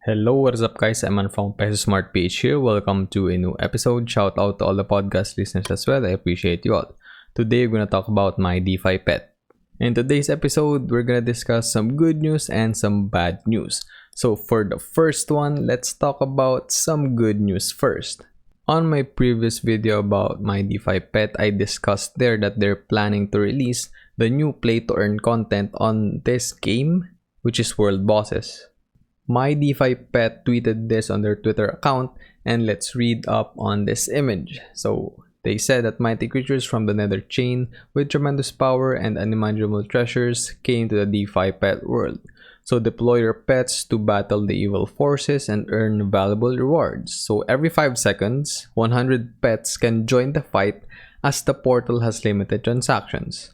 Hello, what is up guys? I'm from Peso Smart PH here. Welcome to a new episode. Shout out to all the podcast listeners as well. I appreciate you all. Today we're gonna talk about my DeFi Pet. In today's episode, we're gonna discuss some good news and some bad news. So for the first one, let's talk about some good news first. On my previous video about my DeFi Pet, I discussed there that they're planning to release the new play to earn content on this game, which is World Bosses. My DeFi Pet tweeted this on their Twitter account, and let's read up on this image. So they said that mighty creatures from the Nether chain with tremendous power and unimaginable treasures came to the DeFi Pet world. So deploy your pets to battle the evil forces and earn valuable rewards. So every 5 seconds, 100 pets can join the fight as the portal has limited transactions.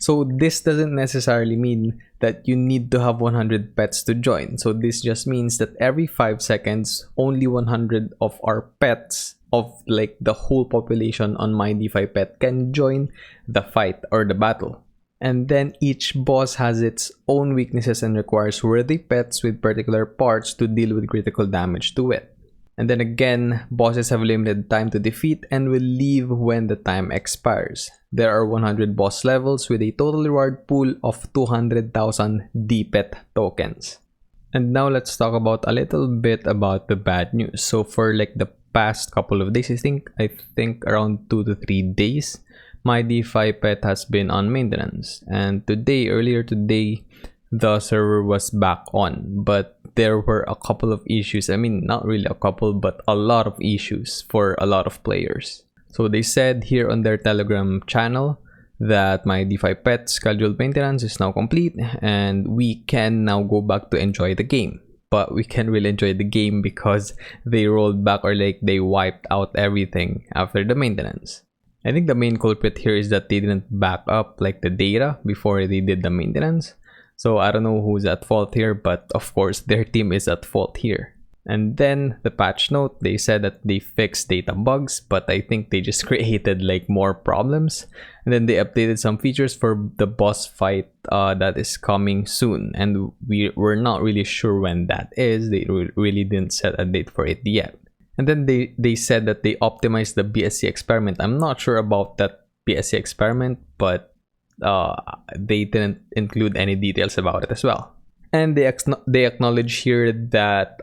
So this doesn't necessarily mean that you need to have 100 pets to join. So this just means that every 5 seconds, only 100 of our pets of like the whole population on My DeFi Pet can join the fight or the battle. And then each boss has its own weaknesses and requires worthy pets with particular parts to deal with critical damage to it. And then again, bosses have limited time to defeat and will leave when the time expires. There are 100 boss levels with a total reward pool of 200,000 DPET tokens. And now let's talk about a little bit about the bad news. So for like the past couple of days, I think around 2 to 3 days, My DeFi Pet has been on maintenance. And earlier today, the server was back on, but there were a couple of issues. I mean, not really a couple, but a lot of issues for a lot of players. So they said here on their Telegram channel that My DeFi Pet scheduled maintenance is now complete and we can now go back to enjoy the game. But we can't really enjoy the game because they rolled back or like they wiped out everything after the maintenance. I think the main culprit here is that they didn't back up like the data before they did the maintenance. So I don't know who's at fault here, but of course their team is at fault here. And then the patch note, they said that they fixed data bugs, but I think they just created like more problems. And then they updated some features for the boss fight that is coming soon. And we're not really sure when that is. They really didn't set a date for it yet. And then they said that they optimized the BSC experiment. I'm not sure about that BSC experiment, but they didn't include any details about it as well. And they acknowledge here that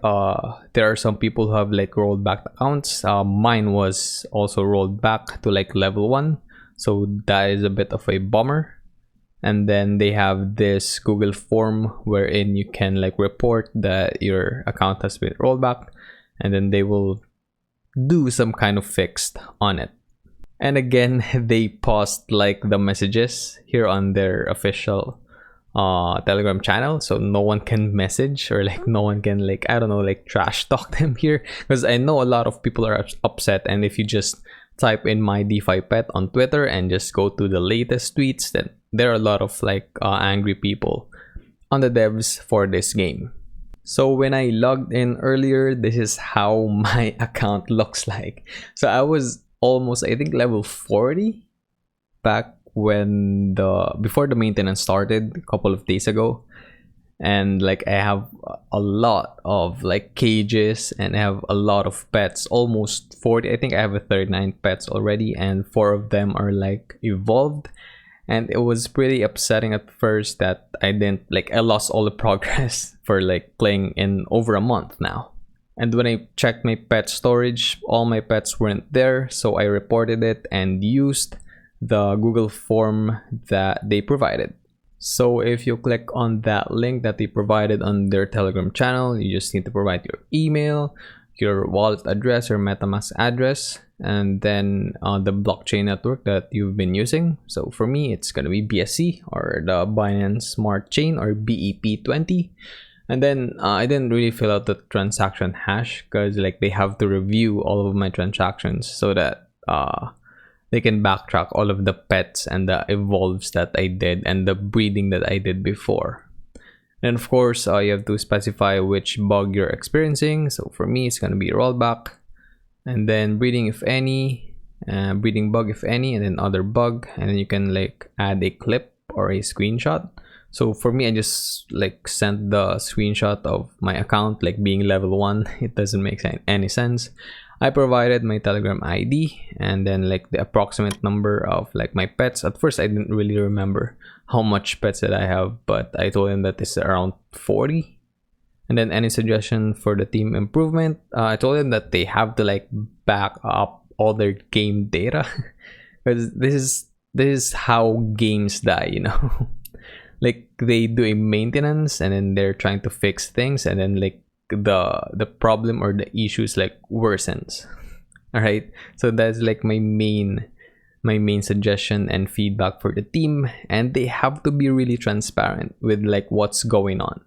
there are some people who have like rolled back accounts. Mine was also rolled back to like level 1, so that is a bit of a bummer. And then they have this Google form wherein you can like report that your account has been rolled back, and then they will do some kind of fix on it. And again, they paused like the messages here on their official Telegram channel, so no one can message or like no one can like, I don't know, like trash talk them here, because I know a lot of people are upset. And if you just type in My DeFi Pet on Twitter and just go to the latest tweets, then there are a lot of like angry people on the devs for this game. So when I logged in earlier, this is how my account looks like. So I was almost, I think, level 40 back when before the maintenance started a couple of days ago. And like I have a lot of like cages and I have a lot of pets, almost 40. I think I have 39 pets already, and 4 of them are like evolved. And it was pretty upsetting at first that I lost all the progress for like playing in over a month now. And when I checked my pet storage, all my pets weren't there, so I reported it and used the Google form that they provided. So if you click on that link that they provided on their Telegram channel, you just need to provide your email, your wallet address or MetaMask address, and then the blockchain network that you've been using. So for me, it's gonna be BSC or the Binance Smart Chain or BEP20. And then I didn't really fill out the transaction hash because like they have to review all of my transactions so that they can backtrack all of the pets and the evolves that I did and the breeding that I did before. And of course, you have to specify which bug you're experiencing. So for me, it's gonna be rollback, and then breeding if any, breeding bug if any, and then other bug. And then you can like add a clip or a screenshot So for me, I just like sent the screenshot of my account like being level 1. It doesn't make any sense. I provided my Telegram ID and then like the approximate number of like my pets. At first, I didn't really remember how much pets that I have, but I told him that it's around 40. And then any suggestion for the team improvement? I told him that they have to like back up all their game data because this is how games die, you know. Like they do a maintenance and then they're trying to fix things, and then like the problem or the issues like worsens. All right, so that's like my main suggestion and feedback for the team, and they have to be really transparent with like what's going on,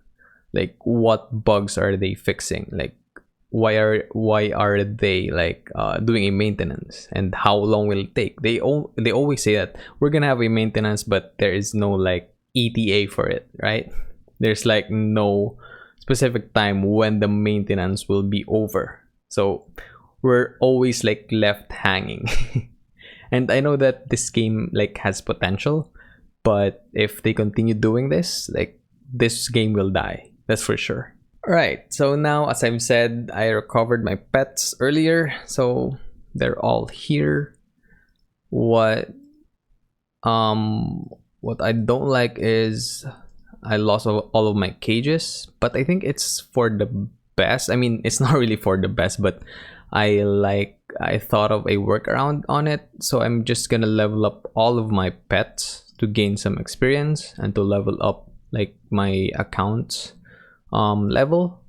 like what bugs are they fixing, like why are they like doing a maintenance, and how long will it take. They always say that we're gonna have a maintenance, but there is no like ETA for it, right? There's like no specific time when the maintenance will be over, so we're always like left hanging. And I know that this game like has potential, but if they continue doing this, like this game will die, that's for sure. All right, so now as I've said, I recovered my pets earlier, so they're all here. What I don't like is I lost all of my cages, but I think it's for the best. I mean, it's not really for the best, but I thought of a workaround on it. So I'm just gonna level up all of my pets to gain some experience and to level up like my account level,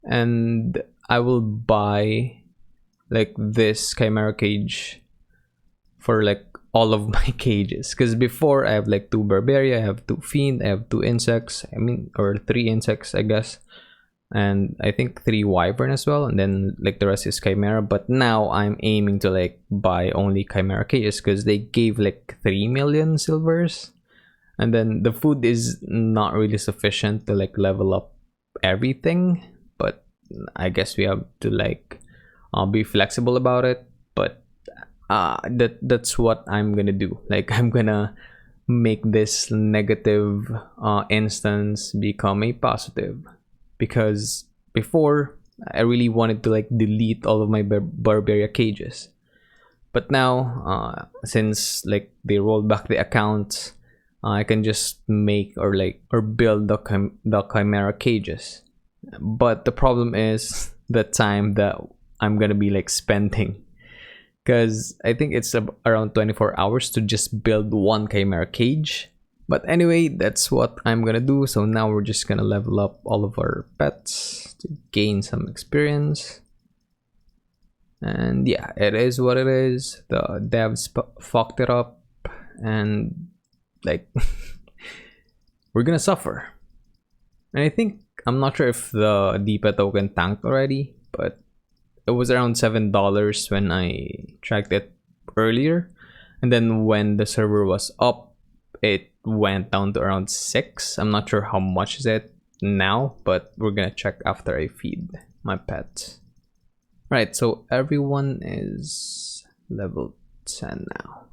and I will buy like this chimera cage for like all of my cages, because before I have like 2 barbaria, I have 2 fiend, I have 2 insects, or 3 insects I guess, and I think 3 wyvern as well, and then like the rest is chimera. But now I'm aiming to like buy only chimera cages because they gave like 3 million silvers, and then the food is not really sufficient to like level up everything, but I guess we have to like be flexible about it. But that's what I'm gonna do. Like I'm gonna make this negative instance become a positive, because before I really wanted to like delete all of my barbaria cages, but now since like they rolled back the accounts, I can just make or build the chimera cages. But the problem is the time that I'm gonna be like spending, because I think it's around 24 hours to just build 1 chimera cage. But anyway, that's what I'm gonna do. So now we're just gonna level up all of our pets to gain some experience. And yeah, it is what it is. The devs fucked it up, and like we're gonna suffer. And I think, I'm not sure if the DPET token tanked already, but it was around $7 when I tracked it earlier, and then when the server was up, it went down to around 6. I'm not sure how much is it now, but we're gonna check after I feed my pets. Right, so everyone is level 10 now.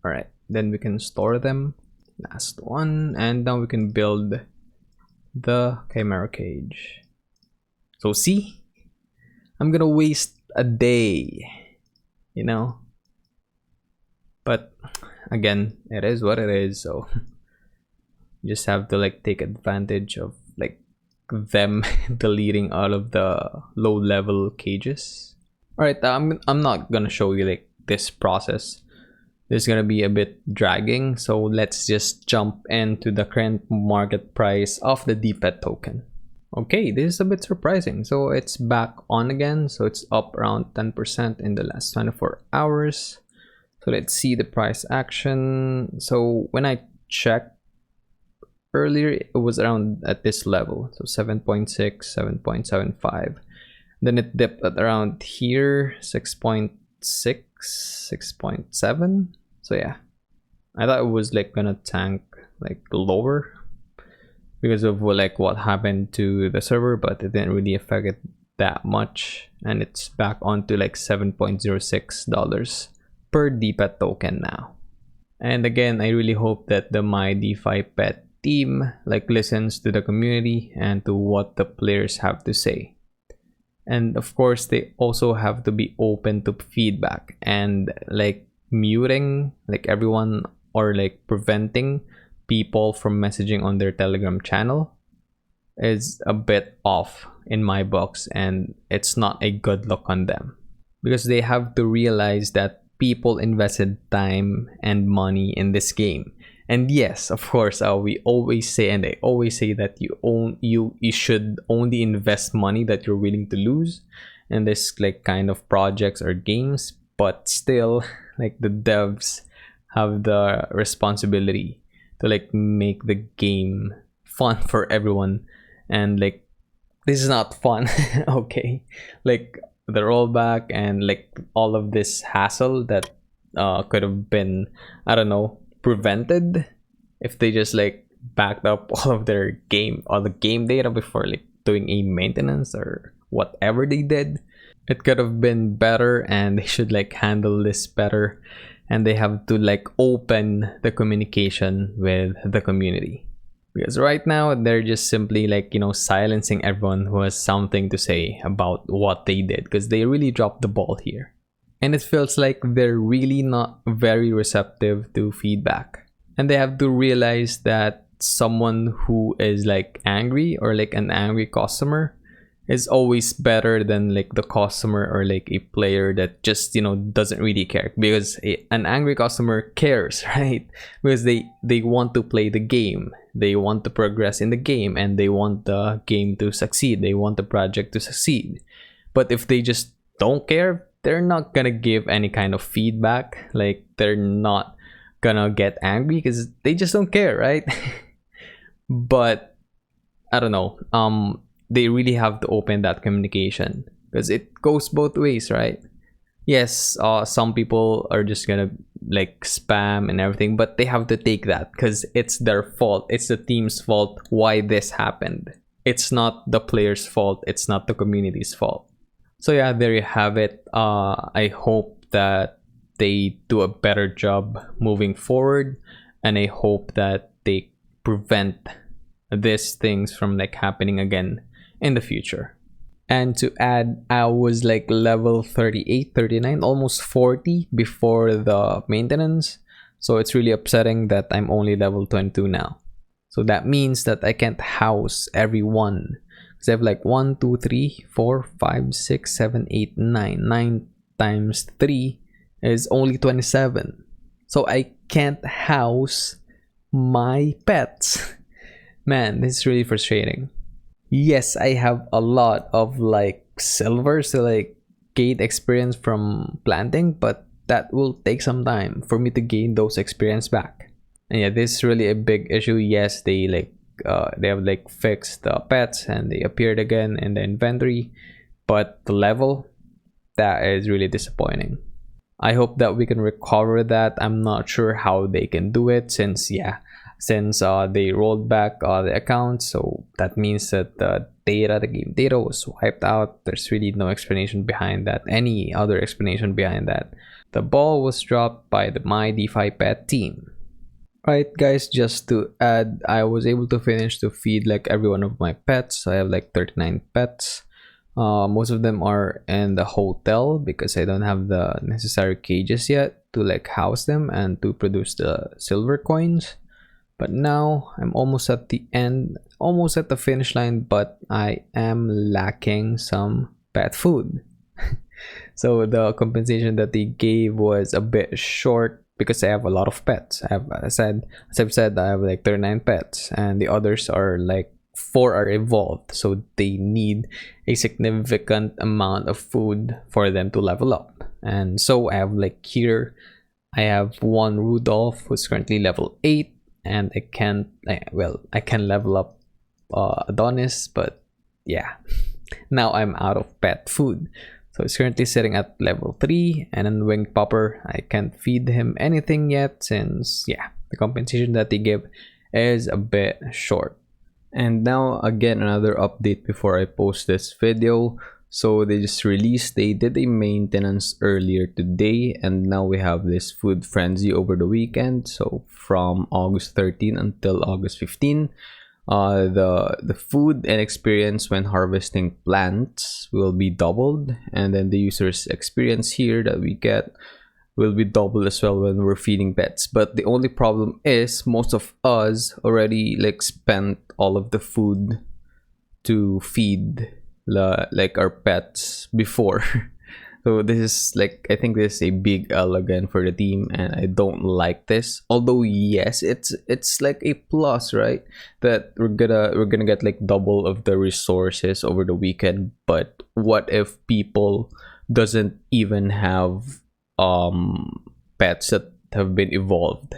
All right, then we can store them. Last one, and now we can build the chimera cage. So see, I'm gonna waste a day, you know, but again, it is what it is. So you just have to like take advantage of like them deleting all of the low level cages. All right, I'm not gonna show you like this process. This is gonna be a bit dragging, so let's just jump into the current market price of the DPET token. Okay, this is a bit surprising. So it's back on again, so it's up around 10% in the last 24 hours. So let's see the price action. So when I checked earlier, it was around at this level, so 7.6, 7.75. Then it dipped at around here, 6.6, 6.7. So yeah, I thought it was like gonna tank like lower because of like what happened to the server, but it didn't really affect it that much, and it's back onto like $7.06 per DPET token now. And again, I really hope that the My DeFi Pet team like listens to the community and to what the players have to say. And of course, they also have to be open to feedback, and like muting like everyone or like preventing people from messaging on their Telegram channel is a bit off in my books, and it's not a good look on them, because they have to realize that people invested time and money in this game. And yes, of course, we always say, and I always say, that you should only invest money that you're willing to lose in this like kind of projects or games. But still, like, the devs have the responsibility to like make the game fun for everyone. And like, this is not fun. Okay, like the rollback and like all of this hassle that could have been, I don't know, prevented if they just like backed up all the game data before like doing a maintenance or whatever they did. It could have been better, and they should like handle this better, and they have to like open the communication with the community, because right now they're just simply like, you know, silencing everyone who has something to say about what they did, because they really dropped the ball here. And it feels like they're really not very receptive to feedback. And they have to realize that someone who is like angry, or like an angry customer, is always better than like the customer or like a player that just, you know, doesn't really care. Because an angry customer cares, right? Because they want to play the game, they want to progress in the game, and they want the game to succeed, they want the project to succeed. But if they just don't care, they're not gonna give any kind of feedback. Like, they're not gonna get angry because they just don't care, right? But I don't know, they really have to open that communication, because it goes both ways, right? Yes, some people are just gonna like spam and everything, but they have to take that because it's their fault, it's the team's fault why this happened. It's not the player's fault, it's not the community's fault. So yeah, there you have it. I hope that they do a better job moving forward, and I hope that they prevent these things from like happening again in the future. And to add, I was like level 38, 39, almost 40 before the maintenance. So it's really upsetting that I'm only level 22 now. So that means that I can't house everyone. Because I have like 1, 2, 3, 4, 5, 6, 7, 8, 9. 9 times 3 is only 27. So I can't house my pets. Man, this is really frustrating. Yes, I have a lot of like silvers to like gain experience from planting, but that will take some time for me to gain those experience back. And yeah, this is really a big issue. Yes, they have like fixed the pets and they appeared again in the inventory, but the level, that is really disappointing. I hope that we can recover that. I'm not sure how they can do it, since they rolled back the account. So that means that the game data was wiped out. There's really no explanation behind that, any other explanation behind that. The ball was dropped by the My DeFi Pet team. Right, guys, just to add, I was able to finish to feed like every one of my pets. I have like 39 pets. Most of them are in the hotel because I don't have the necessary cages yet to like house them and to produce the silver coins. But now I'm almost at the end, almost at the finish line, but I am lacking some pet food. So the compensation that they gave was a bit short because I have a lot of pets. As I've said, I have like 39 pets, and the others are like 4 are evolved. So they need a significant amount of food for them to level up. And so I have like here, I have one Rudolph who's currently level 8. And I can level up Adonis, but yeah, now I'm out of pet food. So it's currently sitting at level 3, and then Winged Popper, I can't feed him anything yet since, yeah, the compensation that they give is a bit short. And now again, another update before I post this video. So they just released, they did a maintenance earlier today, and now we have this food frenzy over the weekend. So from August 13 until August 15, the food and experience when harvesting plants will be doubled, and then the user's experience here that we get will be doubled as well when we're feeding pets. But the only problem is most of us already like spent all of the food to feed like our pets before. So this is like, I think this is a big L again for the team, and I don't like this. Although yes, it's like a plus, right? That we're gonna get like double of the resources over the weekend. But what if people doesn't even have pets that have been evolved?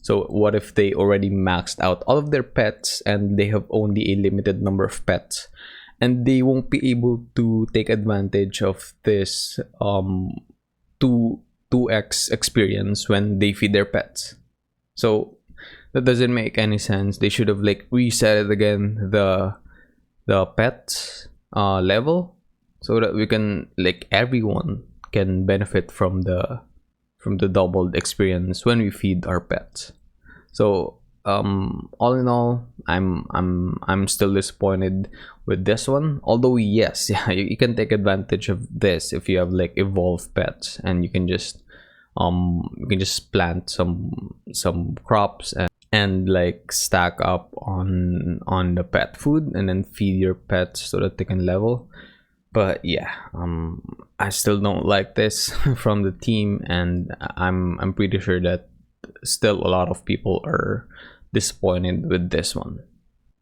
So what if they already maxed out all of their pets and they have only a limited number of pets, and they won't be able to take advantage of this 2x experience when they feed their pets? So that doesn't make any sense. They should have like reset it again, the pets level, so that we can like everyone can benefit from the doubled experience when we feed our pets. So all in all, I'm still disappointed with this one. Although yes, yeah, you can take advantage of this if you have like evolved pets, and you can just plant some crops and like stack up on the pet food and then feed your pets so that they can level. But yeah, I still don't like this from the team, and I'm pretty sure that still a lot of people are disappointed with this one.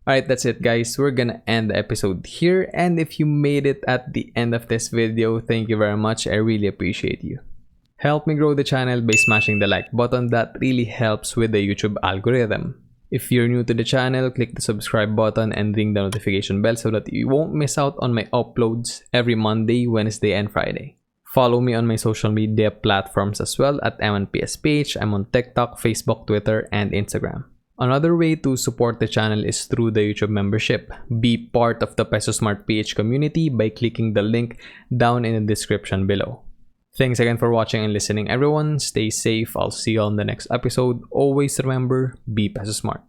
Alright, that's it guys. We're gonna end the episode here, and if you made it at the end of this video, thank you very much. I really appreciate you. Help me grow the channel by smashing the like button. That really helps with the YouTube algorithm. If you're new to the channel, click the subscribe button and ring the notification bell so that you won't miss out on my uploads every Monday, Wednesday, and Friday. Follow me on my social media platforms as well at MNPSPH. I'm on TikTok, Facebook, Twitter, and Instagram. Another way to support the channel is through the YouTube membership. Be part of the Peso Smart PH community by clicking the link down in the description below. Thanks again for watching and listening, everyone. Stay safe. I'll see you on the next episode. Always remember, be Peso Smart.